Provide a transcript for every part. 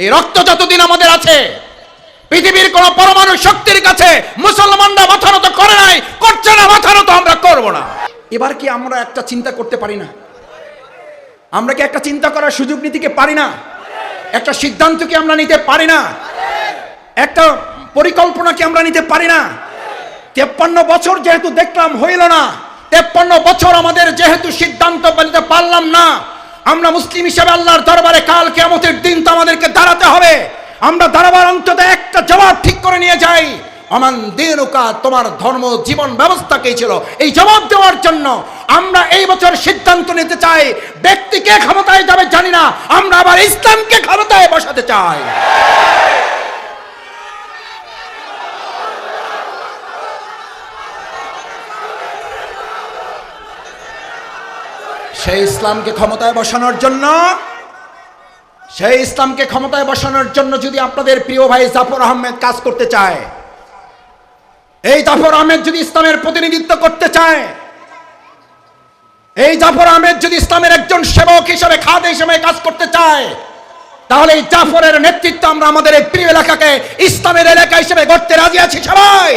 এই রক্ত যতদিন আমাদের আছে, পৃথিবীর কোন পরমাণু শক্তির কাছে মুসলমানরা মাথা নত করে নাই, করছে না, মাথা নত আমরা করব না। এবার কি আমরা একটা চিন্তা করতে পারি না? আমরা কি একটা চিন্তা করার সুযোগ নিতে পারি না? একটা সিদ্ধান্ত কি আমরা নিতে পারি না? একটা পরিকল্পনা কি আমরা নিতে পারি না? 53 বছর যেহেতু দেখলাম হইল না, 53 বছর আমাদের যেহেতু সিদ্ধান্ত নিতে পারলাম না, আমরা মুসলিম হিসেবে আল্লাহর দরবারে কাল কিয়ামতের দিন তো আমাদেরকে দাঁড়াতে হবে। আমরা দাঁড়াবার অন্তত একটা জবাব ঠিক করে নিয়ে যাই, আমান দিনুকা, তোমার ধর্ম জীবন ব্যবস্থা কি ছিল? এই জবাব দেওয়ার জন্য আমরা এই বছর সিদ্ধান্ত নিতে চাই। ব্যক্তিকে ক্ষমতায় যাবে জানি না, আমরা আবার ইসলামকে ক্ষমতায় বসাতে চাই। সেই ইসলামকে ক্ষমতায় বসানোর জন্য যদি আপনাদের প্রিয় ভাই জাফর আহমেদ কাজ করতে চায়, এই জাফর আহমেদ যদি ইসলামের প্রতিনিধিত্ব করতে চায়, এই জাফর আহমেদ যদি ইসলামের একজন সেবক হিসেবে খাদেম হিসেবে কাজ করতে চায়, তাহলে এই জাফরের নেতৃত্ব আমরা আমাদের এই প্রিয় এলাকাকে ইসলামের এলাকা হিসেবে গড়তে রাজি আছি সবাই।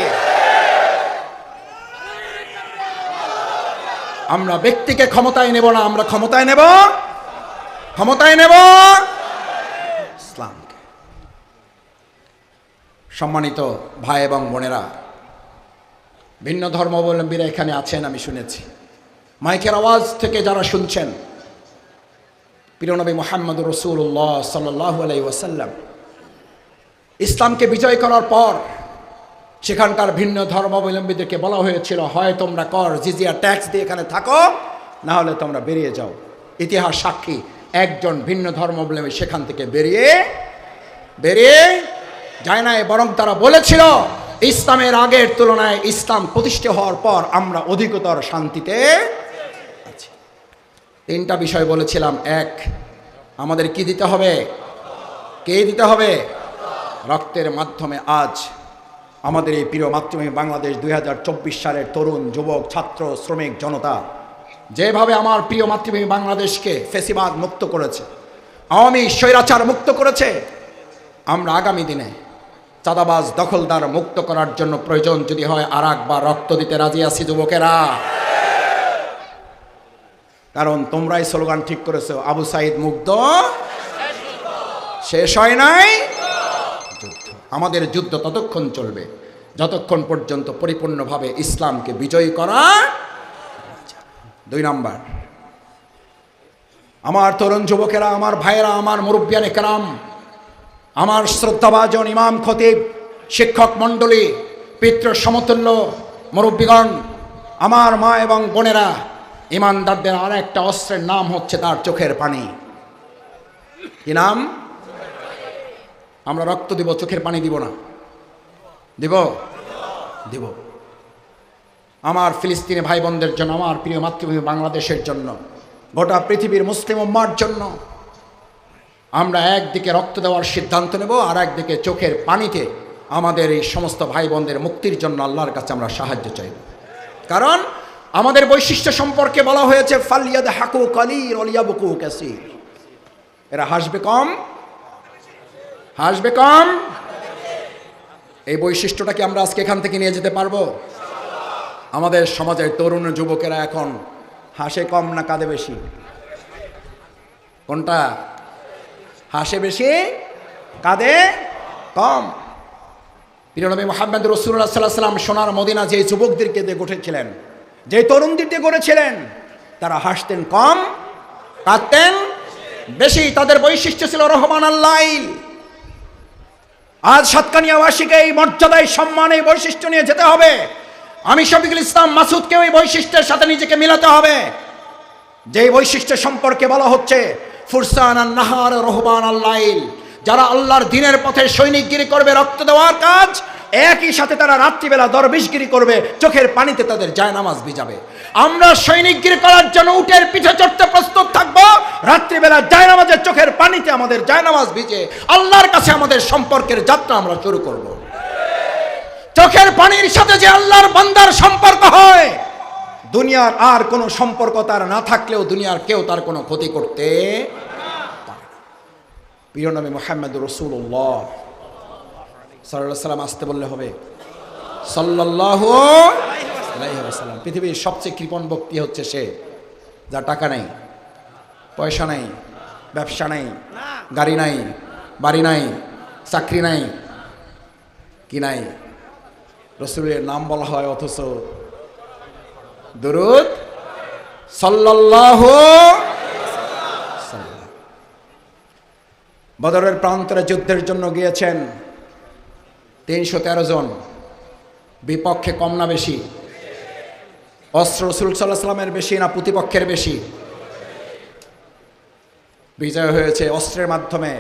আমরা ব্যক্তিকে ক্ষমতায় নেব না, আমরা ক্ষমতায় নেব ইসলামকে। সম্মানিত ভাই এবং বোনেরা, ভিন্ন ধর্মাবলম্বীরা এখানে আছেন আমি শুনেছি। মাইকের আওয়াজ থেকে যারা শুনছেন, প্রিয় নবী মুহাম্মদ রাসূলুল্লাহ সাল্লাল্লাহু আলাইহি ওয়াসাল্লাম ইসলামকে বিজয় করার পর সেখানকার ভিন্ন ধর্মাবলম্বীদেরকে বলা হয়েছিল, হয় তোমরা কর জিজিয়া ট্যাক্স দিয়ে এখানে থাকো, না হলে তোমরা বেরিয়ে যাও। ইতিহাস সাক্ষী, একজন ভিন্ন ধর্মাবলম্বী সেখান থেকে বেরিয়ে যায় না, বরং তারা বলেছিল ইসলামের আগের তুলনায় ইসলাম প্রতিষ্ঠা হওয়ার পর আমরা অধিকতর শান্তিতে আছি। 3টা বিষয় বলেছিলাম। 1, আমাদের কি দিতে হবে? কে দিতে হবে? রক্তের মাধ্যমে আজ আমাদের এই প্রিয় মাতৃভূমি বাংলাদেশ 2024 সালের তরুণ যুবক ছাত্র শ্রমিক জনতা যেভাবে আমার প্রিয় মাতৃভূমি বাংলাদেশকে ফ্যাসিবাদ মুক্ত করেছে, আওয়ামী স্বৈরাচার মুক্ত করেছে, আমরা আগামী দিনে চাঁদাবাজ দখলদার মুক্ত করার জন্য প্রয়োজন যদি হয় আরেকবার রক্ত দিতে রাজি আছি যুবকেরা। কারণ তোমরাই স্লোগান ঠিক করেছো, আবু সাইদ মুক্ত, শেষ হয় নাই যুদ্ধ। আমাদের যুদ্ধ ততক্ষণ চলবে যতক্ষণ পর্যন্ত পরিপূর্ণভাবে ইসলামকে বিজয়ী করা। 2 নাম্বার, আমার তরুণ যুবকেরা, আমার ভাইয়েরা, আমার মুরব্বিয়ানে কেরাম, আমার শ্রদ্ধাভাজন ইমাম খতিব, শিক্ষক মণ্ডলী, পিতৃ সমতুল্য মুরব্বিগণ, আমার মা এবং বোনেরা, ইমানদারদের আর একটা অস্ত্রের নাম হচ্ছে তার চোখের পানি। কি নাম? আমরা রক্ত দিব, চোখের পানি দিব না? দিব। আমার ফিলিস্তিনি ভাই বোনদের জন্য, আমার প্রিয় মাতৃভূমি বাংলাদেশের জন্য, গোটা পৃথিবীর মুসলিম উম্মার জন্য আমরা একদিকে রক্ত দেওয়ার সিদ্ধান্ত নেব, আর একদিকে চোখের পানিতে আমাদের এই সমস্ত ভাই বোনদের মুক্তির জন্য আল্লাহর কাছে আমরা সাহায্য চাইব। কারণ আমাদের বৈশিষ্ট্য সম্পর্কে বলা হয়েছে, ফালিয়াদহাকু কালিল ওয়া লিয়াবকু কাসীর। এরা হাসবে কম। এই বৈশিষ্ট্যটা কি আমরা আজকে এখান থেকে নিয়ে যেতে পারবো? আমাদের সমাজের তরুণ যুবকেরা এখন হাসে কম না কাঁদে বেশি? কোনটা? হাসে বেশি, কাঁদে কম। প্রিয় নবী মুহাম্মদ রাসূলুল্লাহ সাল্লাল্লাহু আলাইহি ওয়াসাল্লাম সোনার মদিনা যে যুবকদেরকে দিয়ে গড়েছিলেন, যে তরুণদের দিয়ে গড়েছিলেন, তারা হাসতেন কম, কাঁদতেন বেশি। তাদের বৈশিষ্ট্য ছিল রহমান আল্লাইল। আজ সাতকানিয়াবাসীকে এই মর্যাদায় সম্মান, এই বৈশিষ্ট্য নিয়ে যেতে হবে। আমি শফিকুল ইসলাম মাসুদকে ওই বৈশিষ্ট্যের সাথে নিজেকে মিলাতে হবে। যে বৈশিষ্ট্য সম্পর্কে বলা হচ্ছে, ফুরসান আন-নাহার রহমান আল্লাইল, যারা আল্লাহর দ্বীনের পথে সৈনিকগিরি করবে, রক্ত দেওয়ার কাজ, একই সাথে তারা রাত্রিবেলা দরবেশগিরি করবে, চোখের পানিতে তাদের জায়নামাজ ভিজাবে। আমরা সৈনিকগিরি করার জন্য উটের পিঠে চড়তে প্রস্তুত থাকবো, রাত্রিবেলা জায়নামাজের চোখের পানিতে আমাদের জায়নামাজ ভিজে আল্লাহর কাছে আমাদের সম্পর্কের যাত্রা আমরা শুরু করব। চোখের পানির সাথে যে আল্লাহর বান্দার সম্পর্ক হয়, দুনিয়ার আর কোনো সম্পর্ক তার না থাকলেও দুনিয়ার কেউ তার কোনো ক্ষতি করতে পারে না। প্রিয় নবী মুহাম্মদুর রাসূলুল্লাহ সাল্লাল্লাহু আলাইহি ওয়াসাল্লাম আসতে বললে হবে সাল্লাল্লাহু আলাইহি ওয়াসাল্লাম। পৃথিবীর সবচেয়ে কৃপণ ব্যক্তি হচ্ছে সে যার টাকা নাই, পয়সা নাই, ব্যবসা নাই, গাড়ি নাই, বাড়ি নাই, চাকরি নাই, কি নাই, রাসূলের নাম বলা হয় অথচ দুরূদ সাল্লাল্লাহু সাল্লাম। বদরের প্রান্তরে যুদ্ধের জন্য গিয়েছেন 313 জন, বিপক্ষে কম না বেশি? অস্ত্র রাসূল সাল্লাল্লাহু আলাইহি ওয়াসাল্লামের বেশি না প্রতিপক্ষের বেশি? বিজয় হয়েছে অস্ত্রের মাধ্যমে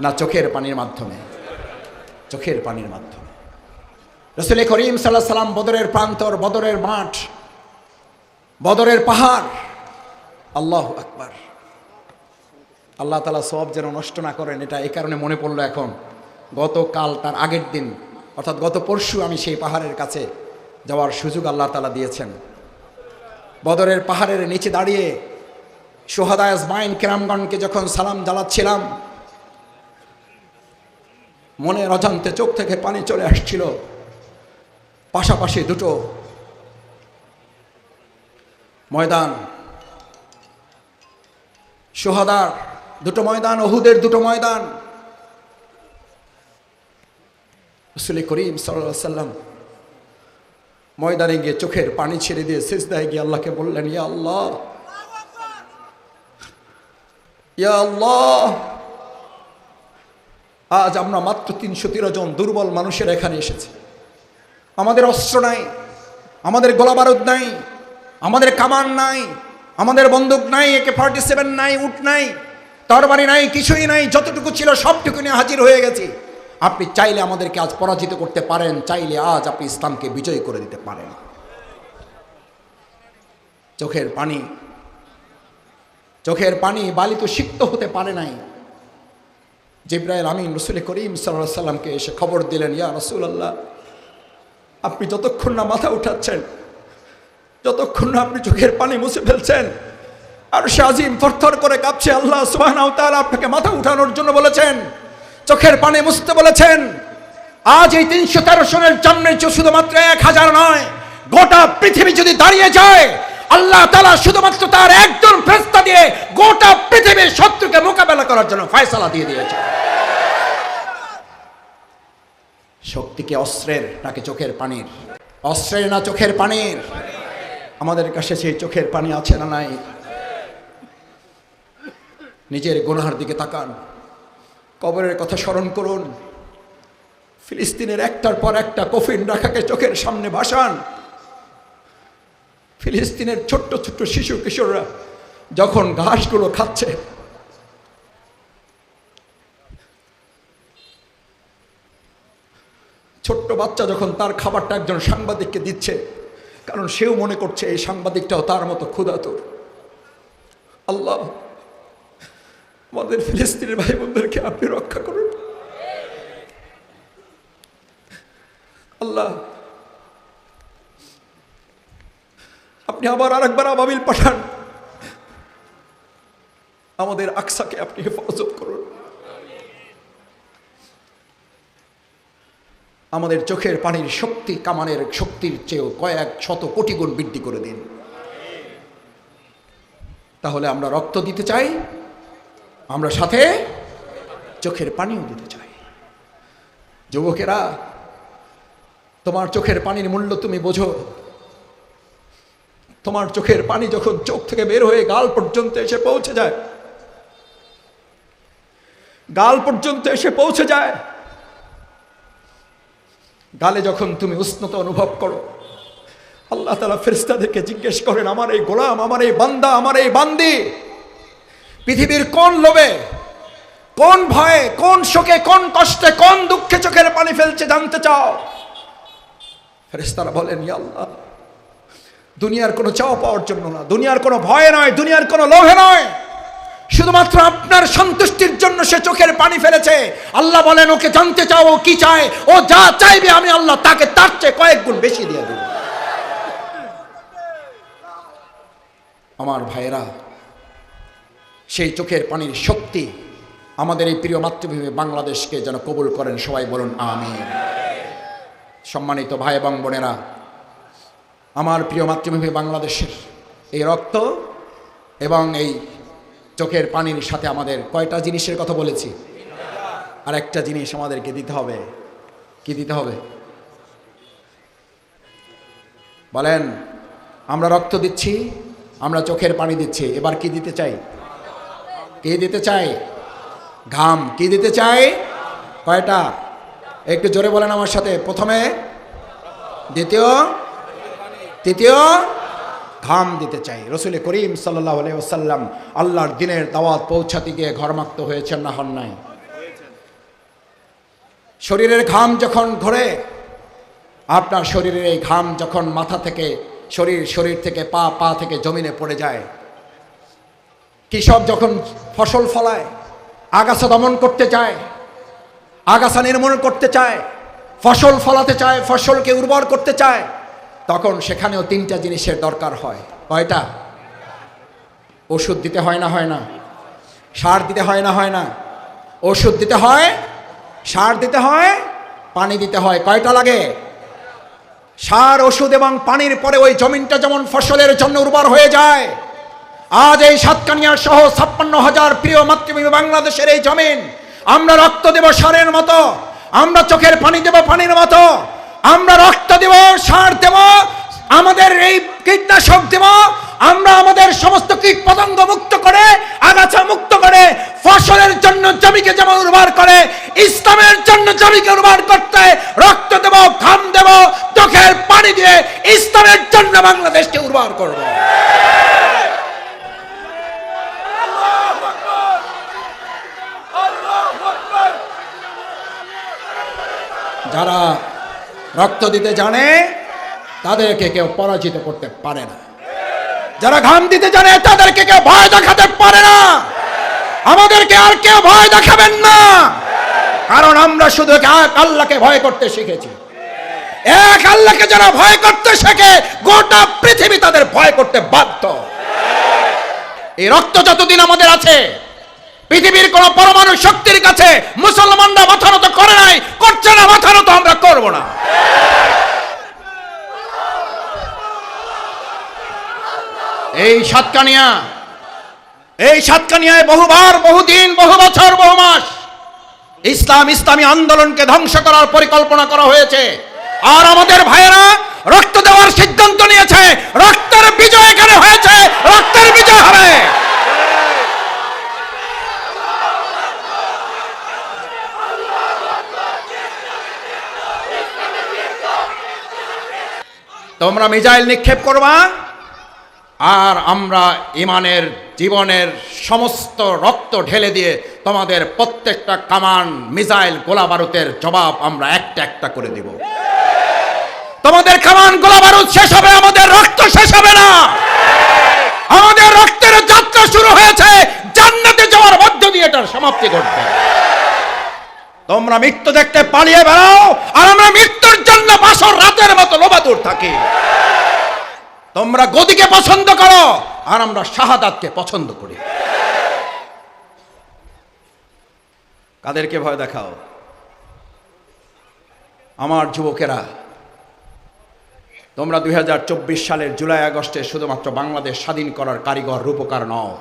না চোখের পানির মাধ্যমে? চোখের পানির মাধ্যমে। রাসূল করিম সাল্লাল্লাহু আলাইহি ওয়াসাল্লাম বদরের প্রান্তর, বদরের মাঠ, বদরের পাহাড়, আল্লাহু আকবার। আল্লাহ তাআলা সওয়াব যেন নষ্ট না করেন, এটা এই কারণে মনে পড়লো এখন। গতকাল তার আগের দিন অর্থাৎ গত পরশু আমি সেই পাহাড়ের কাছে যাওয়ার সুযোগ আল্লাহ তাআলা দিয়েছেন। বদরের পাহাড়ের নিচে দাঁড়িয়ে শুহাদা আজমাইন কেরামগণকে যখন সালাম জানাচ্ছিলাম, মনের অজান্তে চোখ থেকে পানি চলে আসছিল। পাশাপাশি দুটো ময়দান, শুহাদার দুটো ময়দান, উহুদের দুটো ময়দান। রাসূল করিম সাল্লাল্লাহু আলাইহি ওয়াসাল্লাম ময়দানে গিয়ে চোখের পানি ছেড়ে দিয়ে সিজদায় গিয়ে আল্লাহকে বললেন, ইয়া আল্লাহ, ইয়া আল্লাহ, আজ আমরা মাত্র 313 জন দুর্বল মানুষের এখানে এসেছি। আমাদের অস্ত্র নাই, আমাদের গোলা বারুদ নাই, আমাদের কামান নাই, আমাদের বন্দুক নাই, AK-47 নাই, উট নাই, তরবারি নাই, কিছুই নাই। যতটুকু ছিল সবটুকু নিয়ে হাজির হয়ে গেছি। আপনি চাইলে আমাদেরকে আজ পরাজিত করতে পারেন, চাইলে আজ আপনি ইসলামকে বিজয় করে দিতে পারেন। চোখের পানি, চোখের পানি বালিত সিক্ত হতে পারে নাই। জিবরাইল আমিন রাসূল করিম সাল্লাল্লাহু আলাইহি ওয়াসাল্লামকে এসে খবর দিলেন, ইয়া রাসূলুল্লাহ, আপনি যতক্ষণ না মাথা উঠাচ্ছেন, যতক্ষণ না আপনি চোখের পানি মুছে ফেলছেন, আরশে আজিম থরথর করে কাঁপছে। আল্লাহ সুবহানাহু ওয়া তাআলা আপনাকে মাথা উঠানোর জন্য বলেছেন, চোখের পানি মুছতে বলেছেন। আজ এই 313 জনের সামনে শুধুমাত্র 1000 নয়, গোটা পৃথিবী যদি দাঁড়িয়ে যায়, আল্লাহ তাআলা শুধুমাত্র তার একজন ফেরেশতা দিয়ে গোটা পৃথিবীর শত্রুকে মোকাবেলা করার জন্য ফয়সালা দিয়ে দিয়েছে। শক্তি কি অস্ত্রের নাকি চোখের পানির? অস্ত্রের না চোখের পানির? আমাদের কাছে সেই চোখের পানি আছে না নাই? নিজের গুনাহের দিকে তাকান, কবরের কথা স্মরণ করুন, ফিলিস্তিনের একটার পর একটা কফিন রাখাকে চোখের সামনে ভাসান। ফিলিস্তিনের ছোট্ট ছোট্ট শিশু কিশোররা যখন ঘাসগুলো খাচ্ছে, ছোট্ট বাচ্চা যখন তার খাবারটা একজন সাংবাদিককে দিচ্ছে, কারণ সেও মনে করছে এই সাংবাদিকটাও তার মতো ক্ষুধাতুর। আল্লাহ, আমাদের ফিলিস্তিনের ভাই বোনদেরকে আপনি রক্ষা করুন। আল্লাহ, আপনি আবার আরেকবার আবাবিল পাঠান, আমাদের আকসাকে আপনি হেফাজত করুন। আমাদের চোখের পানির শক্তি কামানের শক্তির চেয়েও কয়েক শত কোটি গুণ বৃদ্ধি করে দিন। তাহলে আমরা রক্ত দিতে চাই, আমরা সাথে চোখের পানিও দিতে চাই। যুবকেরা, তোমার চোখের পানির মূল্য তুমি বোঝো। তোমার চোখের পানি যখন চোখ থেকে বের হয়ে গাল পর্যন্ত এসে পৌঁছে যায়, গাল পর্যন্ত এসে পৌঁছে যায়, গালে যখন তুমি উষ্ণতা অনুভব করো, আল্লাহ তাআলা ফেরেশতাদেরকে জিজ্ঞেস করেন, আমার এই গোলাম, আমার এই বান্দা, আমার এই বান্দি পৃথিবীর কোন লোভে, কোন ভয়ে, কোন শোকে, কোন কষ্টে, কোন দুঃখে চোখের পানি ফেলছে জানতে চাও? ফেরেশতারা বলেন, ইয়া আল্লাহ, দুনিয়ার কোনো চাওয়া পাওয়ার জন্য না, দুনিয়ার কোনো ভয় নয়, দুনিয়ার কোনো লোভে নয়, শুধুমাত্র আপনার সন্তুষ্টির জন্য সে চোখের পানি ফেলেছে। আল্লাহ বলেন, ওকে জানতে চাও ও কি চায়, ও যা চাইবে আমি আল্লাহ তাকে তার চেয়ে কয়েক গুণ বেশি দিয়ে দেব। আমার ভাইয়েরা, সেই চোখের পানির শক্তি আমাদের এই প্রিয় মাতৃভূমি বাংলাদেশকে যেন কবুল করেন, সবাই বলুন আমিন। সম্মানিত ভাই এবং বোনেরা, আমার প্রিয় মাতৃভূমি বাংলাদেশের এই রক্ত এবং এই চোখের পানির সাথে আমাদের কয়টা জিনিসের কথা বলেছি, আর একটা জিনিস আমাদেরকে দিতে হবে। কি দিতে হবে বলেন? আমরা রক্ত দিচ্ছি, আমরা চোখের পানি দিচ্ছি, এবার কি দিতে চাই? কি দিতে চাই? ঘাম। কি দিতে চাই? কয়টা? একটু জোরে বলেন আমার সাথে। প্রথমে, দ্বিতীয়, তৃতীয়, ঘাম দিতে চাই। রসুল করিম সাল্লাল্লাহু আলাইহি ওয়াসাল্লাম আল্লাহর দিনের দাওয়াত পৌঁছাতে গিয়ে ঘরমাক্ত হয়েছেন না হন নাই? শরীরের ঘাম যখন ঘরে, আপনার শরীরের এই ঘাম যখন মাথা থেকে শরীর থেকে পা থেকে জমিনে পড়ে যায়, কৃষক যখন ফসল ফলায়, আগাছা দমন করতে চায়, আগাছা নির্মূল করতে চায়, ফসল ফলাতে চায়, ফসলকে উর্বর করতে চায়, তখন সেখানেও তিনটা জিনিসের দরকার হয়। কয়টা? ওষুধ দিতে হয় না হয় না? সার দিতে হয় না হয় না? ওষুধ দিতে হয়, সার দিতে হয়, পানি দিতে হয়। কয়টা লাগে? সার, ওষুধ এবং পানির পরে ওই জমিনটা যেমন ফসলের জন্য উর্বর হয়ে যায়। আজ এই সাতকানিয়া সহ 56,000 প্রিয় মাতৃভূমি বাংলাদেশের এই জমিন, আমরা রক্ত দেব সারের মতো, আমরা চোখের পানি দেব পানির মতো, আমরা রক্ত দেব, সার দেব, আমাদের এই কীটনাশক দেব, আমরা আমাদের সমস্ত কীট পতঙ্গ মুক্ত করে, আগাছা মুক্ত করে, ফসলের জন্য জমিকে যেমন উর্বর করে, ইসলামের জন্য জমিকে উর্বর করতে রক্ত দেব, ঘাম দেব, চোখের পানি দিয়ে ইসলামের জন্য বাংলাদেশকে উর্বর করব। যারা রক্ত দিতে জানে তাদেরকে কেউ পরাজিত করতে পারে না। যারা ঘাম দিতে জানে তাদেরকে কেউ ভয় দেখাতে পারে না। আমাদেরকে আর কেউ ভয় দেখাবেন না, কারণ আমরা শুধু এক আল্লাহকে ভয় করতে শিখেছি। এক আল্লাহকে যারা ভয় করতে শেখে, গোটা পৃথিবী তাদের ভয় করতে বাধ্য। এই রক্ত যতদিন আমাদের আছে, পৃথিবীর কোন পরমাণু শক্তির কাছে মুসলমানরা মাথা নত করে নাই, করছে না, মাথা নত আমরা করব না। এই সাতকানিয়ায় বহুবার, বহুদিন, বহু বছর, বহু মাস ইসলামী আন্দোলনকে ধ্বংস করার পরিকল্পনা করা হয়েছে। আর আমাদের ভাইয়েরা রক্ত দেওয়ার সিদ্ধান্ত নিয়েছে। রক্তের বিজয় এখানে হয়েছে, রক্তের বিজয় হবে। তোমরা মিসাইল নিক্ষেপ করবা, আর আমরা ইমানের, জীবনের সমস্ত রক্ত ঢেলে দিয়ে তোমাদের প্রত্যেকটা কামান, মিসাইল, গোলা বারুদের জবাব আমরা একটা একটা করে দিব। তোমাদের কামান, গোলা বারুদ শেষ হবে, আমাদের রক্ত শেষ হবে না। আমাদের রক্তের যাত্রা শুরু হয়েছে, জান্নাতে যাওয়ার মধ্য দিয়ে এটার সমাপ্তি ঘটবে। তোমরা মৃত্যু দেখতে পালিয়ে বেড়াও, আর আমরা মৃত্যুর জন্য বাসর রাতের মতো লোবাতুর থাকি। তোমরা গদিকে পছন্দ করো, আর আমরা শাহাদাতকে পছন্দ করি। কাদেরকে ভয় দেখাও? আমার যুবকেরা, তোমরা 2024 সালের জুলাই আগস্টে শুধুমাত্র বাংলাদেশ স্বাধীন করার কারিগর, রূপকার নও।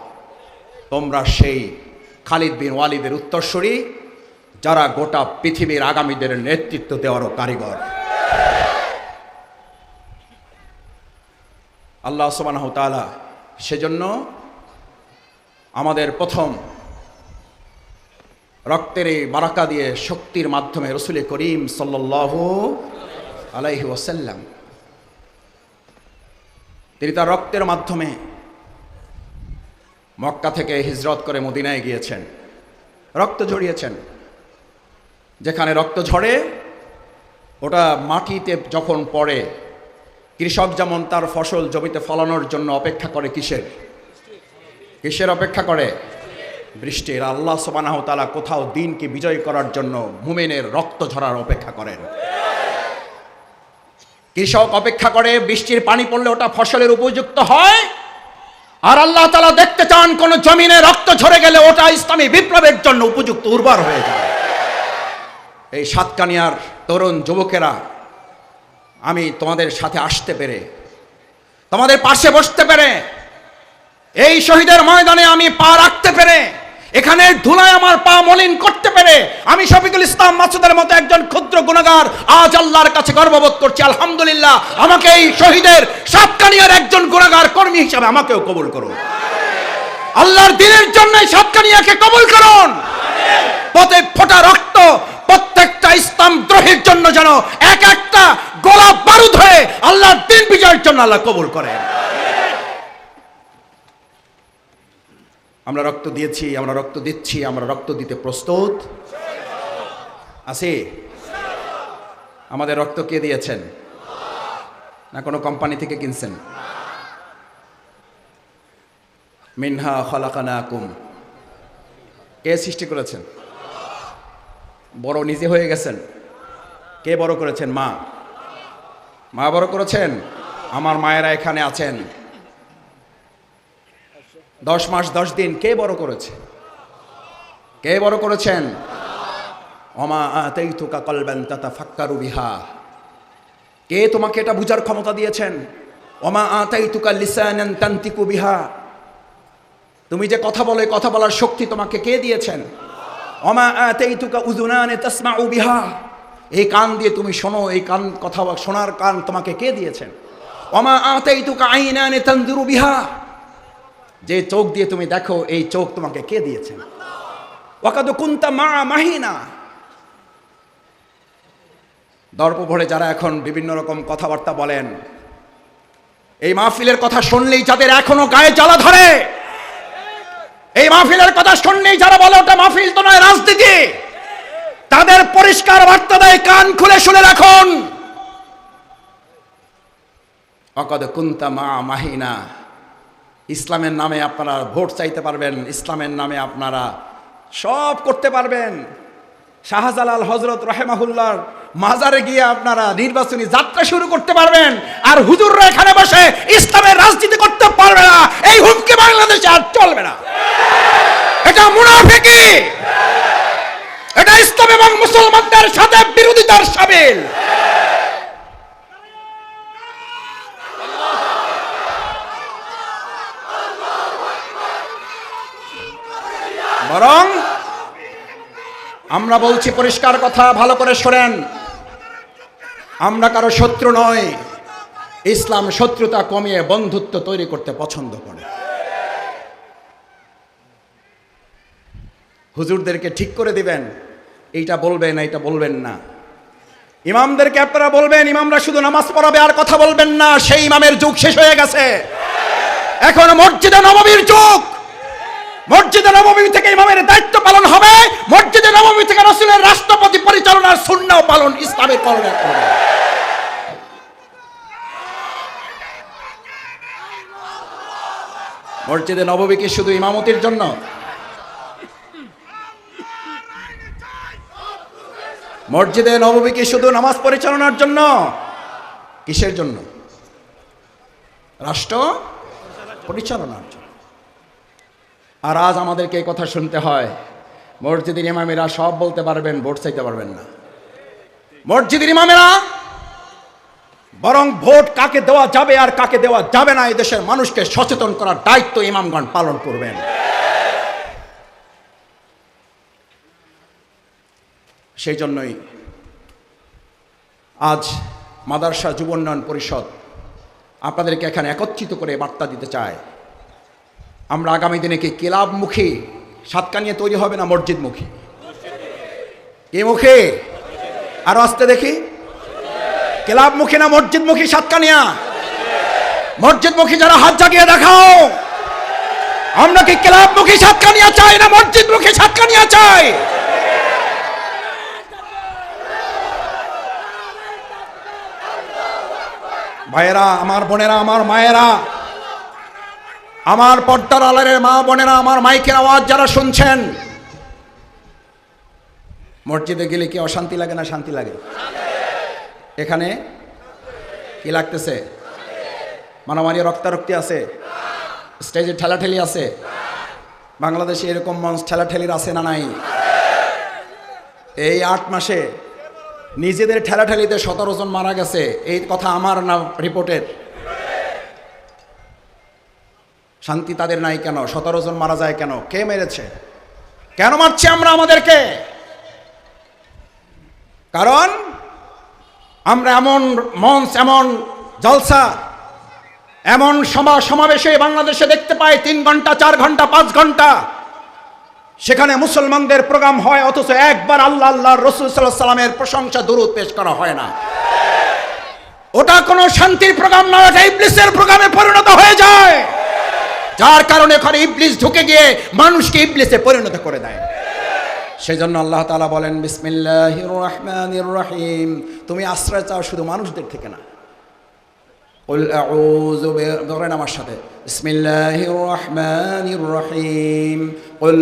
তোমরা সেই খালিদ বিন ওয়ালিদের উত্তরসূরি, যারা গোটা পৃথিবীর আগামীদের নেতৃত্ব দেওয়ারও কারিগর। আল্লাহ সুবহানাহু ওয়া তাআলা সেজন্য আমাদের প্রথম রক্তের এই বারাকা দিয়ে, শক্তির মাধ্যমে রসুল করিম সাল্লাল্লাহু আলাইহি ওয়াসাল্লাম তিনি তার রক্তের মাধ্যমে মক্কা থেকে হিজরত করে মদিনায় গিয়েছেন, রক্ত ঝরিয়েছেন। যেখানে রক্ত ঝরে, ওটা মাটিতে যখন পড়ে, কৃষক যেমন তার ফসল জমিতে ফলানোর জন্য অপেক্ষা করে, কিসের অপেক্ষা করে? বৃষ্টির। আল্লাহ সুবহানাহু ওয়া তাআলা কোথাও দিনকে বিজয় করার জন্য মুমিনের রক্ত ঝরার অপেক্ষা করেন। কৃষক অপেক্ষা করে, বৃষ্টির পানি পড়লে ওটা ফসলের উপযুক্ত হয়, আর আল্লাহ তাআলা দেখতে চান কোন জমিনে রক্ত ঝরে গেলে ওটা ইসলামী বিপ্লবের জন্য উপযুক্ত উর্বর হয়ে যায়। এই সাতকানিয়ার তরুণ যুবকেরা, আমি তোমাদের সাথে আসতে পেরে, তোমাদের পাশে বসতে পেরে, এই শহীদের ময়দানে আমি পা রাখতে পেরে, এখানে ধুলায় আমার পা মলিন করতে পেরে, আমি শফিকুল ইসলাম মাসুদের মতো একজন ক্ষুদ্র গুনাহগার আজ আল্লাহর কাছে গর্ববোধ করছি। আলহামদুলিল্লাহ, আমাকে এই শহীদের সাতকানিয়ার একজন গুনাহগার কর্মী হিসাবে আমাকেও কবুল করুন। আল্লাহর দ্বীনের জন্য সাতকানিয়াকে কবুল করুন। পথে ফোটা রক্ত প্রত্যেকটা ইসলাম দ্রোহের জন্য যেন এক একটা গোলাপ বারুদ হয়ে আল্লাহর দ্বীন বিজয়ের জন্য আল্লাহ কবুল করেন। আমরা রক্ত দিয়েছি, আমরা রক্ত দিচ্ছি, আমরা রক্ত দিতে প্রস্তুত আছি। আমাদের রক্ত কে দিয়েছেন? না কোনো কোম্পানি থেকে কিনছেন? মিনহা খলাকানাকুম, কে সৃষ্টি করেছেন? বড় নিজে হয়ে গেছেন? কে বড় করেছেন? মা। মা বড় করেছেন। আমার মায়েরা এখানে আছেন, 10 মাস 10 দিন কে বড় করেছে? কে বড় করেছেন? ওমা আতাইতুকা কলবান তাতাফাক্কারু বিহা, কে তোমাকে এটা বুঝার ক্ষমতা দিয়েছেন? ওমা আতাইতুকা লিসানান তানতিকু বিহা, তুমি যে কথা বলো, কথা বলার শক্তি তোমাকে কে দিয়েছেন? ওমা আতাইতুকা উযুনান তাসমাউ বিহা, এই কান দিয়ে তুমি শোনো, এই কান কথা শোনার কান তোমাকে কে দিয়েছেন? ওমা আতাইতুকা আইনান তানজুরু বিহা, যে চোখ দিয়ে তুমি দেখো, এই চোখ তোমাকে কে দিয়েছেন? ওয়াকাদ কুনতা মা মাহিনা, দর্প ভরে যারা এখন বিভিন্ন রকম কথাবার্তা বলেন, এই মাহফিলের কথা শুনলেই যাদের এখনো গায়ে জ্বালা ধরে, এই মাহফিলের কথা শুনলেই যারা বলে ওটা মাহফিল তো নয়, রাজনীতি, তাদের পরিষ্কার বার্তা দেয়, কান খুলে শুনে রাখুন। ওয়াকাদ কুনতা মা মাহিনা, ইসলামের নামে আপনারা ভোট চাইতে পারবেন, ইসলামের নামে আপনারা সব করতে পারবেন। শাহজালাল হযরত রাহিমাহুল্লাহর মাজারে গিয়ে আপনারা নির্বাচনী যাত্রা শুরু করতে পারবেন, আর হুজুররা এখানে বসে ইসলামের রাজনীতি করতে পারবে না। এই হুমকি বাংলাদেশে আর চলবে না। এটা মুনাফিকি, এটা ইসলাম এবং মুসলমানদের সাথে বিরোধিতার সামিল। বরং আমরা বলছি পরিষ্কার কথা, ভালো করে শোনেন, আমরা কারো শত্রু নয়। ইসলাম শত্রুতা কমিয়ে বন্ধুত্ব তৈরি করতে পছন্দ করে। হুজুরদেরকে ঠিক করে দিবেন, এইটা বলবেন, এইটা বলবেন না। ইমামদেরকে আপনারা বলবেন, ইমামরা শুধু নামাজ পড়াবে আর কথা বলবেন না। সেই ইমামের যুগ শেষ হয়ে গেছে, এখন মসজিদে নববীর যুগ। মসজিদে নববী থেকে ইমামের দায়িত্ব পালন হবে, মসজিদে নববী থেকে রাসূলের রাষ্ট্রপতি পরিচালনার সুন্নাহ পালন ইসলামের করবে। মসজিদে নববী কি শুধু ইমামতির জন্য? মসজিদে নববী কি শুধু নামাজ পরিচালনার জন্য? কিসের জন্য? রাষ্ট্র পরিচালনার জন্য। আর আজ আমাদেরকে এই কথা শুনতে হয়, মসজিদের ইমামেরা সব বলতে পারবেন, ভোট চাইতে পারবেন না। মসজিদের ইমামেরা বরং ভোট কাকে দেওয়া যাবে আর কাকে দেওয়া যাবে না, এই দেশের মানুষকে সচেতন করার দায়িত্ব ইমামগণ পালন করবেন। সেই জন্যই আজ মাদ্রাসা যুব উন্নয়ন পরিষদ আপনাদেরকে এখানে একত্রিত করে বার্তা দিতে চায়, আমরা আগামী দিনে কি ক্লাবমুখী সাতকানিয়া তৈরি হবে না মসজিদমুখী? এ মুখে আরো আসতে দেখি, ক্লাবমুখী না মসজিদমুখী সাতকানিয়া? মসজিদমুখী যারা হাত জাগিয়ে দেখাও। আমরা কি ক্লাবমুখী সাতকানিয়া চাই না মসজিদমুখী সাতকানিয়া চাই? ভাইয়েরা, আমার বোনেরা, আমার মায়েরা, আমার পর্দার আড়ালের মা বোনেরা, আমার মাইকের আওয়াজ যারা শুনছেন, মসজিদে গেলে কি অশান্তি লাগে না শান্তি লাগে? এখানে কি লাগতেছে? মারামারি রক্তারক্তি আছে? স্টেজে ঠেলাঠেলি আছে? বাংলাদেশে এরকম মঞ্চ ঠেলাঠেলির আছে না নাই? এই 8 মাসে নিজেদের ঠেলাঠেলিতে 17 জন মারা গেছে, এই কথা আমার না রিপোর্টের। শান্তি তাদের নাই কেন? 17 জন মারা যায় কেন? কে মেরেছে? কেন মারছি আমরা আমাদেরকে? কারণ আমরা এমন মঞ্চ, এমন জলসা, এমন সমাবেশে বাংলাদেশে দেখতে পাই 3 ঘন্টা, 4 ঘন্টা, 5 ঘন্টা সেখানে মুসলমানদের প্রোগ্রাম হয়, অথচ একবার আল্লাহ আল্লাহর রাসূল সাল্লাল্লাহু আলাইহি ওয়াসাল্লামের প্রশংসা দরুদ পেশ করা হয় না। ওটা কোনো শান্তির প্রোগ্রাম নয়, ওটা ইবলিসের প্রোগ্রামে পরিণত হয়ে যায়, যার কারণে ওখানে ইবলিস ঢুকে গিয়ে মানুষকে ইবলিসে পরিণত করে দেয়। সেজন্য আল্লাহ তাআলা বলেন বিসমিল্লাহির রহমানির রহিম, তুমি আশ্রয় চাও শুধু মানুষদের থেকে না। কুল আউযু ধরেন আমার সাথে, বিসমিল্লাহির রহমানির রহিম, কুল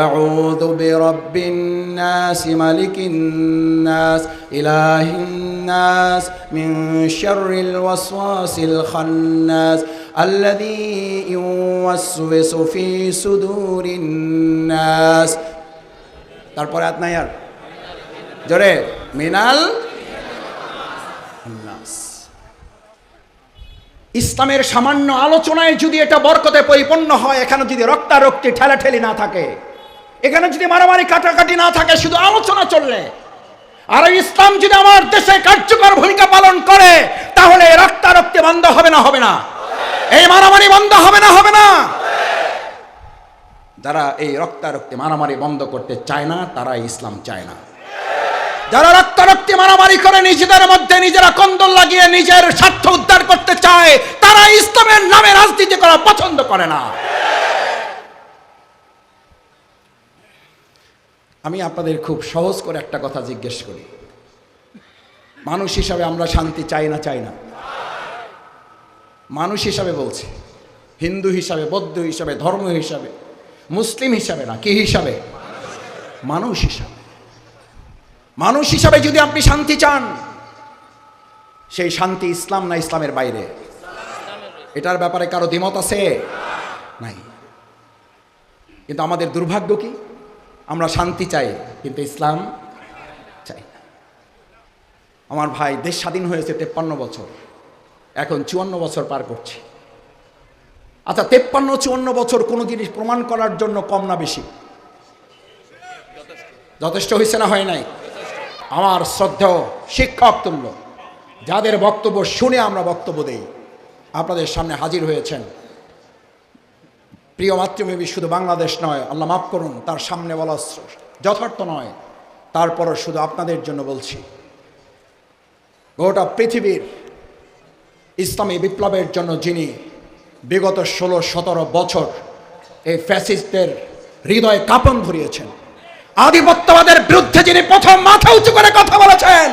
আউযু বিরাব্বিন নাস মালিকিন নাস ইলাহিন নাস মিন শাররিল ওয়াসওয়াসিল খান্নাস আল্লাযী ইউওয়াসওয়িসু ফি সুদুরিন নাস। তারপরে আয়াত নাই আর জোরে, মিনাল নাস। ইসলামের সামান্য আলোচনায় যদি এটা বরকতে পরিপূর্ণ হয়, এখানে যদি রক্তারক্তি ঠেলাঠেলি না থাকে, এখানে যদি মারামারি কাটাকাটি না থাকে, শুধু আলোচনা চললে, আর ইসলাম যদি আমার দেশে কার্যকর ভূমিকা পালন করে, তাহলে রক্তারক্তি বন্ধ হবে না? হবে না? এই মারামারি বন্ধ হবে না? হবে না? যারা এই রক্তারক্তি মারামারি বন্ধ করতে চায় না, তারা ইসলাম চায় না। যারা রক্তারক্তি মারামারি করে নিজেদের মধ্যে নিজেরা কন্দল লাগিয়ে নিজের স্বার্থ উদ্ধার করতে চায়, তারা ইসলামের নামে রাজনীতি করা পছন্দ করে না। আমি আপনাদের খুব সহজ করে একটা কথা জিজ্ঞেস করি, মানুষ হিসাবে আমরা শান্তি চাই না? চাই না? মানুষ হিসাবে বলছি, হিন্দু হিসাবে, বৌদ্ধ হিসাবে, ধর্ম হিসাবে, মুসলিম হিসাবে না, কি হিসাবে? মানুষ হিসাবে। মানুষ হিসাবে যদি আপনি শান্তি চান, সেই শান্তি ইসলাম না ইসলামের বাইরে? এটার ব্যাপারে কারো দ্বিমত আছে? নাই। কিন্তু আমাদের দুর্ভাগ্য কি, আমরা শান্তি চাই কিন্তু ইসলাম চাই না। আমার ভাই, দেশ স্বাধীন হয়েছে 53 বছর, এখন 54 বছর পার করছি। আচ্ছা, 53-54 বছর কোনো জিনিস প্রমাণ করার জন্য কম না বেশি? যথেষ্ট হয়েছে না হয় নাই? আমার শ্রদ্ধেয় শিক্ষক তুল্য যাদের বক্তব্য শুনে আমরা বক্তব্য দেই, আপনাদের সামনে হাজির হয়েছেন, প্রিয় মাতৃভূমি শুধু বাংলাদেশ নয়, আল্লাহ মাফ করুন, তার সামনে বলা যথার্থ নয়, তারপরও শুধু আপনাদের জন্য বলছি, গোটা পৃথিবীর ইসলামী বিপ্লবের জন্য যিনি বিগত 16-17 বছর এই ফ্যাসিস্টদের হৃদয়ে কাঁপন ধরিয়েছেন, আধিপত্যবাদের বিরুদ্ধে যিনি প্রথম মাথা উঁচু করে কথা বলেছেন,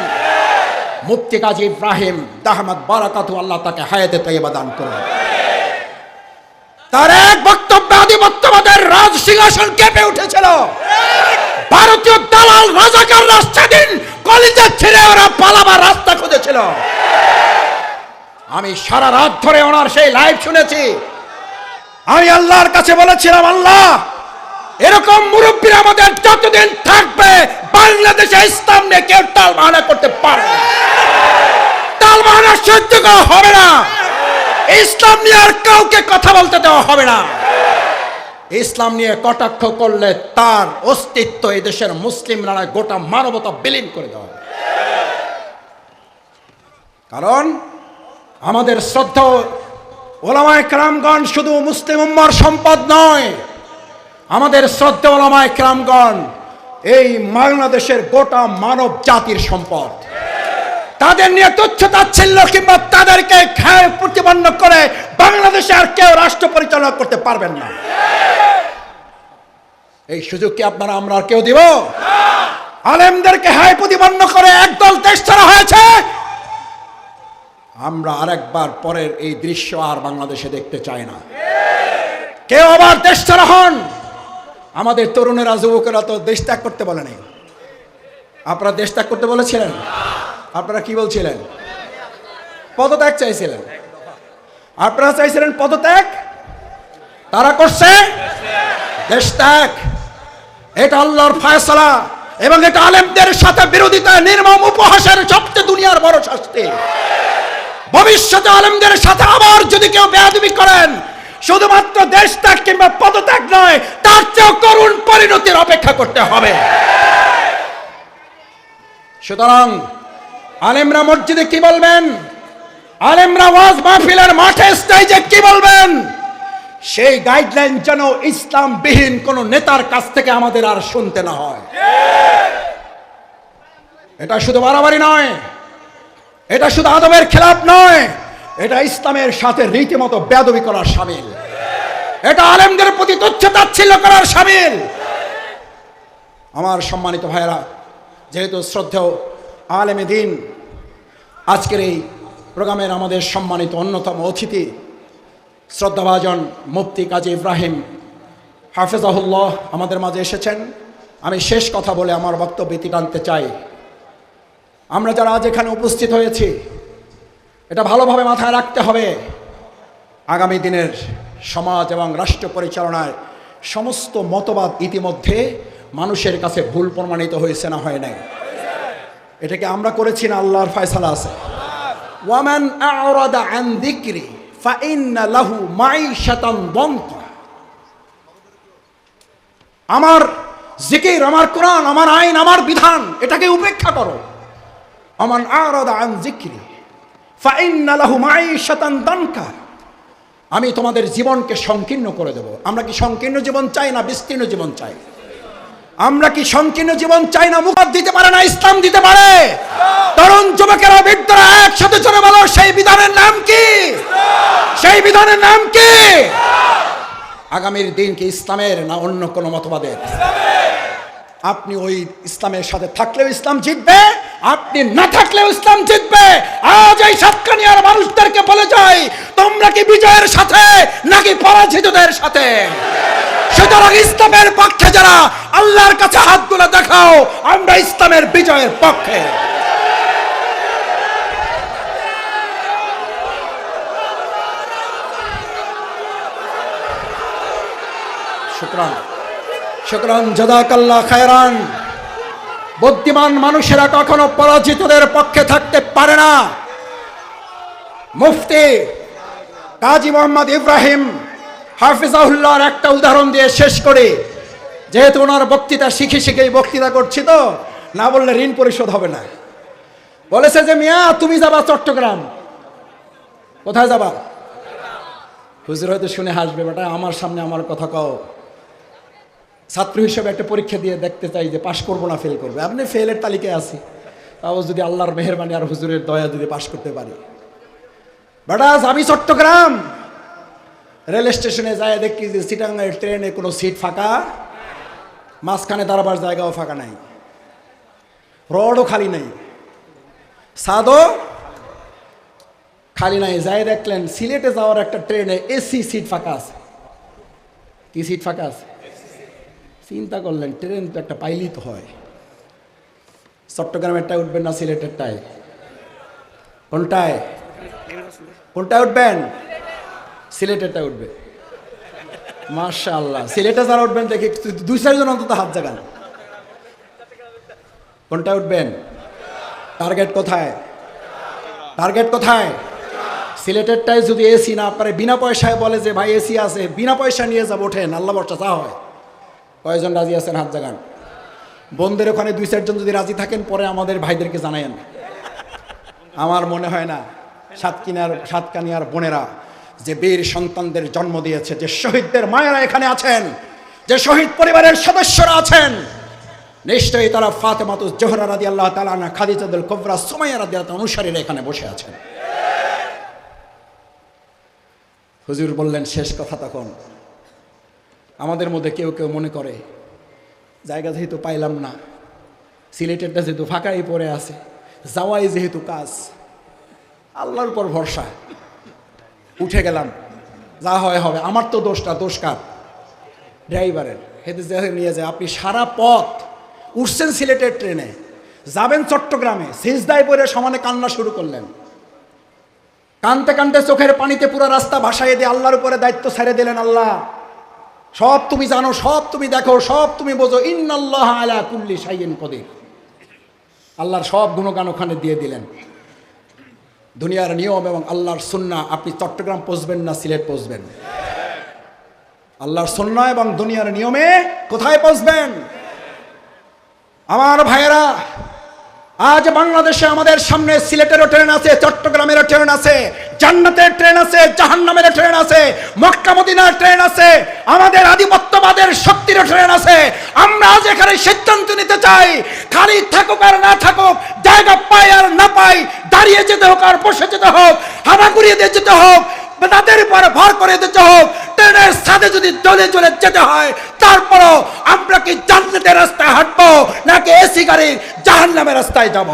মুফতি কাজী ইব্রাহিম দাহমাত বারাকাতু, আল্লাহ তাকে হায়াতে তাইয়্যিবা দান করুন। তার এক বক্তব্যে আধিপত্যবাদের রাজ সিংহাসন কেঁপে উঠেছিল। ভারতীয় দালাল রাজাকার রাষ্ট্রদিন কলিজা ছেড়ে ওরা পালাবার রাস্তা খুঁজেছিল। আমি সারা রাত ধরে ওনার সেই লাইভ শুনেছি। আমি আল্লাহর কাছে বলেছিলাম, আল্লাহ, এরকম মুরব্বী আমাদের যতদিন থাকবে, বাংলাদেশে ইসলাম নিয়ে কেউ টালবাহানা করতে পারবে না। টালবাহানা সহ্য করা হবে না। ইসলাম নিয়ে আর কাউকে কথা বলতে দেওয়া হবে না। ইসলাম নিয়ে কটাক্ষ করলে তার অস্তিত্ব এই দেশের মুসলিমরা গোটা মানবতা বিলীন করে দেওয়া হবে। কারণ আমাদের শ্রদ্ধা ওলামায়ে কেরামগণ শুধু মুসলিম উম্মার সম্পদ নয়, আমাদের শ্রদ্ধা ওলামায়ে কেরামগণ এই বাংলাদেশের গোটা মানব জাতির সম্পদ। তাদের নিয়ে তুচ্ছ তাচ্ছিল্য কিংবা তাদেরকে প্রতিপন্ন করে বাংলাদেশে আর কেউ রাষ্ট্র পরিচালনা করতে পারবেন না। এই সুযোগ কি আপনারা আমরা আর কেউ দিব? আলেমদেরকে হায় প্রতিপন্ন করে একদল দেশ ছাড়া হয়েছে। আমরা আরেকবার পরের এই দৃশ্য আর বাংলাদেশে দেখতে চাই না। কেউ আবার দেশ ছাড়া হন। আমাদের তরুণেরা, যুবকেরা তো দেশ ত্যাগ করতে বলেনি। আপনারা দেশ ত্যাগ করতে বলেছিলেন? আপনারা কি বলছিলেন? পদত্যাগ চাইছিলেন। আপনারা চাইছিলেন পদত্যাগ। তারা করছে দেশ ত্যাগ। এটা আল্লাহর ফয়সালা এবং এটা আলেমদের সাথে বিরোধিতা নির্মম উপহাসের সবচেয়ে দুনিয়ার বড় শাস্তি। ভবিষ্যতে আলেমদের সাথে আবার যদি কেউ বেয়াদবি করেন, শুধুমাত্র দেশ ত্যাগ কিংবা পদত্যাগ নয়, তার চেয়েও করুণ পরিণতির অপেক্ষা করতে হবে। সুতরাং আলেমরা মসজিদে কি বলবেন, আলেমরা ওয়াজ মাহফিলের মাঠে স্টেজে কি বলবেন, সেই গাইডলাইন যেন ইসলামবিহীন কোন নেতার কাছ থেকে আমাদের আর শুনতে না হয়। এটা শুধু বাড়াবাড়ি নয়, এটা শুধু আদবের খেলাফ নয়, এটা ইসলামের সাথে রীতিমতো বেয়াদবি করার শামিল, এটা আলেমদের প্রতি তুচ্ছ-তাচ্ছিল্য করার শামিল। আমার সম্মানিত ভাইয়েরা, যেহেতু শ্রদ্ধেয় আলেমে দ্বীন আজকের এই প্রোগ্রামের আমাদের সম্মানিত অন্যতম অতিথি শ্রদ্ধাভাজন মুফতি কাজী ইব্রাহিম হাফেজাহুল্লাহ আমাদের মাঝে এসেছেন, আমি শেষ কথা বলে আমার বক্তব্য ইতি টানতে চাই। আমরা যারা আজ এখানে উপস্থিত হয়েছি, এটা ভালোভাবে মাথায় রাখতে হবে, আগামী দিনের সমাজ এবং রাষ্ট্র পরিচালনায় সমস্ত মতবাদ ইতিমধ্যে মানুষের কাছে ভুল প্রমাণিত হয়েছে না হয় নাই। এটাকে আমরা করেছি না আল্লাহর ফয়সালা আছে। ওয়ামান আ'রাদা আন যিকরি ফাইন্না লাহু মাঈশাতান দানকা। আমার জিকির, আমার কোরআন, আমার আইন, আমার বিধান, এটাকে উপেক্ষা করো। ওয়ামান আ'রাদা আন যিকরি ফাইন্না লাহু মাঈশাতান দানকা। আমি তোমাদের জীবনকে সংকীর্ণ করে দেব। আমরা কি সংকীর্ণ জীবন চাই না বিস্তীর্ণ জীবন চাই? আমরা কি সংকীর্ণ জীবন চাই না মুখ দিতে পারে না ইসলাম দিতে পারে? তরুণ যুবকেরা, বৃদ্ধরা একসাথে চলে বলো, সেই বিধানের নাম কি? সেই বিধানের নাম কি? আগামীর দিন কি ইসলামের না অন্য কোন মতবাদের? আপনি ওই ইসলামের সাথে থাকলেও ইসলাম জিতবে, আপনি না থাকলেও ইসলাম জিতবে। আজ এই সাতকানিয়ার মানুষদেরকে বলে যাই, তোমরা কি বিজয়ের সাথে নাকি পরাজিতদের সাথে? সুতরাং ইসলামের পক্ষে যারা, আল্লাহর কাছে হাতগুলো দেখাও, আমরা ইসলামের বিজয়ের পক্ষে। শুকরান, শুকরান, জাযাকাল্লাহ খায়রান। বুদ্ধিমান মানুষেরা কখনো পরাজিতদের পক্ষে থাকতে পারে না। মুফতি কাজী মোহাম্মদ ইব্রাহিম হাফিজাহুল্লাহর একটা উদাহরণ দিয়ে শেষ করে, যেহেতু ওনার বক্তৃতা শিখে শিখেই বক্তৃতা করছি, তো না বললে ঋণ পরিশোধ হবে না। বলেছে যে মিয়া তুমি যাবা চট্টগ্রাম। কোথায় যাবা? হুজুর হয়তো শুনে হাসবে, বেটা আমার সামনে আমার কথা কও। ছাত্র হিসেবে একটা পরীক্ষা দিয়ে দেখতে চাই যে পাশ করবো না ফেল করবে। আপনি ফেলের তালিকায় আছি, তাও যদি আল্লাহর মেহেরবানি আর হুজুরের দয়া যদি পাশ করতে পারি। বেটা যাবি চট্টগ্রাম, রেল স্টেশনে যায় দেখি যে চিটাঙ্গের ট্রেনে কোনো সিট ফাঁকা, মাঝখানে দাঁড়াবার জায়গাও ফাঁকা নাই, রডও খালি নাই, সাদও খালি নাই। যাই দেখলেন সিলেটে যাওয়ার একটা ট্রেনে এসি সিট ফাঁকা আছে। কি সিট ফাঁকা আছে? চিন্তা করলেন ট্রেন তো একটা পাইলেই তো হয়। চট্টগ্রামেরটায় উঠবেন না সিলেটেরটায়? কোনটায়? কোনটায় উঠবেন? সিলেটেরটায় উঠবে। মাশাআল্লাহ, সিলেটে যারা উঠবেন দেখি দুই চারজন অন্তত হাত জাগান। কোনটায় উঠবেন? টার্গেট কোথায়? টার্গেট কোথায়? সিলেটেরটায় যদি এসি না পারে, বিনা পয়সায় বলে যে ভাই এসি আছে, বিনা পয়সা নিয়ে যাবো, ওঠেন, আল্লাহ বর্ষা চা হয়। কয়জন রাজি আছেন হাত জাগান? বোনদের ওখানে দুই চারজন যদি রাজি থাকেন, পরে আমাদের ভাইদেরকে জানায়েন। আমার মনে হয় না সাতকানিয়ার বোনেরা যে বীর সন্তানদের জন্ম দিয়েছে, যে শহীদদের মায়েরা এখানে আছেন, যে শহীদ পরিবারের সদস্যরা আছেন, নিশ্চয়ই তারা ফাতেমাতুজ জোহরা রাদিয়াল্লাহু তাআলা আনহা, খাদিজাতুল কুবরা, সুমাইয়া রাদিয়াল্লাহু তাআলা অনুসারীরা এখানে বসে আছেন। হুজুর বললেন শেষ কথা। তখন আমাদের মধ্যে কেউ কেউ মনে করে জায়গা যেহেতু পাইলাম না, সিলেটেরটা যেহেতু ফাঁকাই পড়ে আছে, যাওয়াই যেহেতু কাজ, আল্লাহর উপর ভরসা, উঠে গেলাম, যা হয় হবে। আমার তো দোষটা, দোষ কার? ড্রাইভারের। হেঁটে যে নিয়ে যায়, আপনি সারা পথ উঠছেন সিলেটের ট্রেনে, যাবেন চট্টগ্রামে, সিজদায় পড়ে সমানে কান্না শুরু করলেন, কানতে কানতে চোখের পানিতে পুরো রাস্তা ভাসাইয়ে দিয়ে আল্লাহর উপরে দায়িত্ব ছেড়ে দিলেন। আল্লাহ সব তুমি জানো, সব তুমি দেখো, সব তুমি বোঝো। ইন্নাল্লাহ আলা কুল্লি শাইইন কদির। আল্লাহর সব গুণগান ওখানে দিয়ে দিলেন। দুনিয়ার নিয়ম এবং আল্লাহর সুন্নাহ, আপনি চট্টগ্রাম পৌঁছবেন না সিলেট পৌঁছবেন? আল্লাহর সুন্নাহ এবং দুনিয়ার নিয়মে কোথায় পৌঁছবেন? আমার ভাইয়েরা, আজ বাংলাদেশে আমাদের সামনে সিলেটেরও ট্রেন আছে, চট্টগ্রামেরও ট্রেন আছে, জান্নাতের ট্রেন আছে, জাহান্নামের ট্রেন আছে, মক্কা মদিনার ট্রেন আছে, আমাদের আধিপত্যবাদের শক্তির ট্রেন আছে। আমরা আজ এখানে সিদ্ধান্ত নিতে চাই, খালি থাকুক আর না থাকুক, জায়গা পাই আর না পাই, দাঁড়িয়ে যেতে হোক আর বসে যেতে হোক, হানা ঘুরিয়ে দিয়ে যেতে হোক, তাদের উপর ভর করে দিতে হোক, ট্রেনের সাথে যদি চলে চলে যেতে হয়, তারপরও আমরা কি জান্নাতের রাস্তায় হাঁটবো নাকি এসি গাড়ির জাহান্নামের রাস্তায় যাব?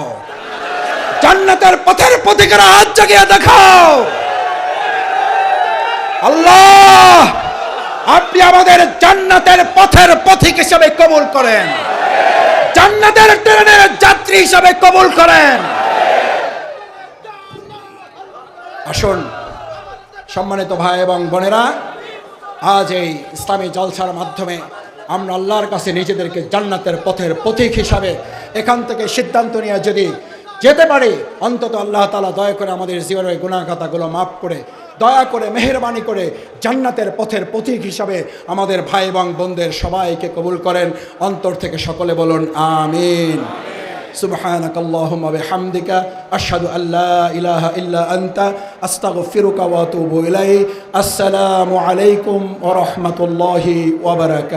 জান্নাতের পথের পথিকেরা হাত জাগিয়ে দেখাও। আল্লাহ, আপনি আমাদের জান্নাতের পথের পথিক হিসেবে কবুল করেন, জান্নাতের ট্রেনের যাত্রী হিসেবে কবুল করেন। আসুন সম্মানিত ভাই এবং বোনেরা, আজ এই ইসলামী জলসার মাধ্যমে আমরা আল্লাহর কাছে নিজেদেরকে জান্নাতের পথের পথিক হিসাবে এখান থেকে সিদ্ধান্ত নিয়ে যদি যেতে পারি, অন্তত আল্লাহ তাআলা দয়া করে আমাদের জীবনের গুনাহ খাতাগুলো মাফ করে, দয়া করে মেহেরবানি করে জান্নাতের পথের পথিক হিসাবে আমাদের ভাই এবং বোনদের সবাইকে কবুল করেন। অন্তর থেকে সকলে বলুন আমিন। সুবহানাক আল্লাহুম্মা বিহামদিকা আশহাদু আল্লা ইলাহা ইল্লা আনতা আস্তাগফিরুকা ওয়া আতুবু ইলাইক। আসসালামু আলাইকুম ওয়া রাহমাতুল্লাহি ওয়া বারাকাতুহু।